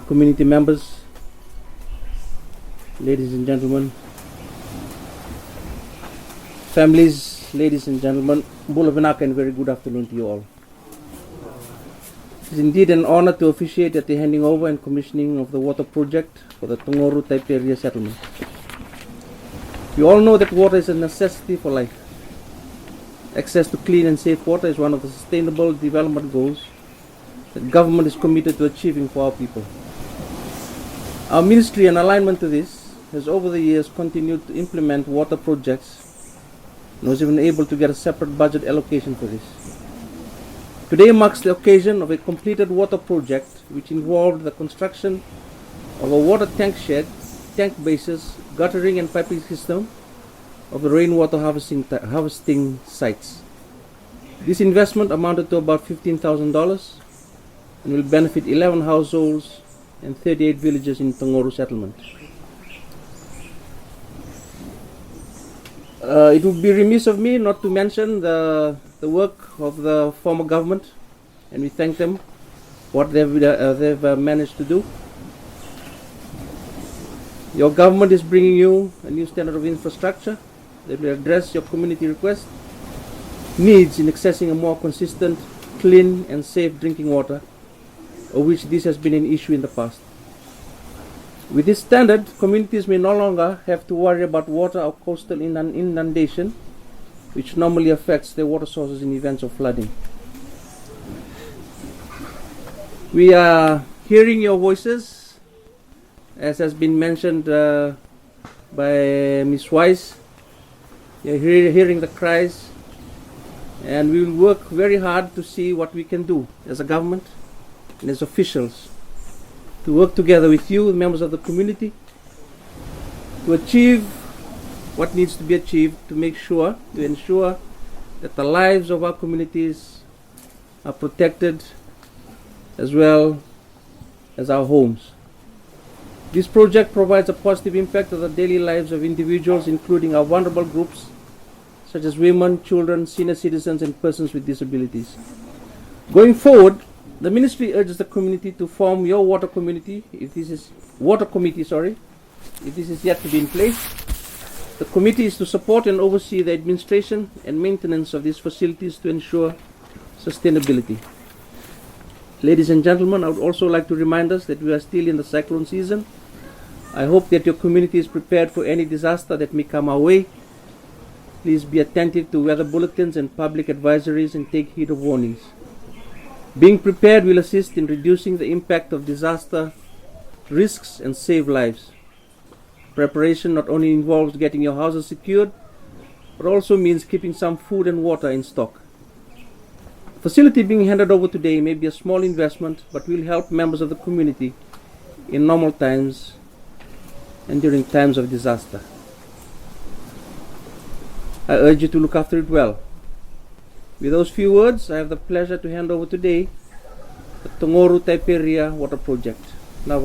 community members, ladies and gentlemen, families, ladies and gentlemen, Bula Vinaka, and very good afternoon to you all. It is indeed an honor to officiate at the handing over and commissioning of the water project for the Togoru Taiperia settlement. We all know that water is a necessity for life. Access to clean and safe water is one of the sustainable development goals that government is committed to achieving for our people. Our ministry, in alignment to this, has over the years continued to implement water projects and was even able to get a separate budget allocation for this. Today marks the occasion of a completed water project which involved the construction of a water tank shed, tank bases, guttering and piping system of the rainwater harvesting sites. This investment amounted to about $15,000 and will benefit 11 households and 38 villages in Togoru settlement. It would be remiss of me not to mention the work of the former government, and we thank them for what they've managed to do. Your government is bringing you a new standard of infrastructure that will address your community request needs in accessing a more consistent, clean and safe drinking water, of which this has been an issue in the past. With this standard, communities may no longer have to worry about water or coastal inundation, which normally affects their water sources in events of flooding. We are hearing your voices, as has been mentioned by Ms. Weiss. We are hearing the cries, and we will work very hard to see what we can do as a government and as officials to work together with you, members of the community, to achieve what needs to be achieved to ensure that the lives of our communities are protected as well as our homes. This project provides a positive impact on the daily lives of individuals, including our vulnerable groups such as women, children, senior citizens and persons with disabilities. Going forward, the ministry urges the community to form your water committee if this is yet to be in place. The committee is to support and oversee the administration and maintenance of these facilities to ensure sustainability. Ladies and gentlemen, I would also like to remind us that we are still in the cyclone season. I hope that your community is prepared for any disaster that may come our way. Please be attentive to weather bulletins and public advisories and take heed of warnings. Being prepared will assist in reducing the impact of disaster risks and save lives. Preparation not only involves getting your houses secured, but also means keeping some food and water in stock. The facility being handed over today may be a small investment, but will help members of the community in normal times and during times of disaster. I urge you to look after it well. With those few words, I have the pleasure to hand over today the Togoru Taiperia Water Project. Now,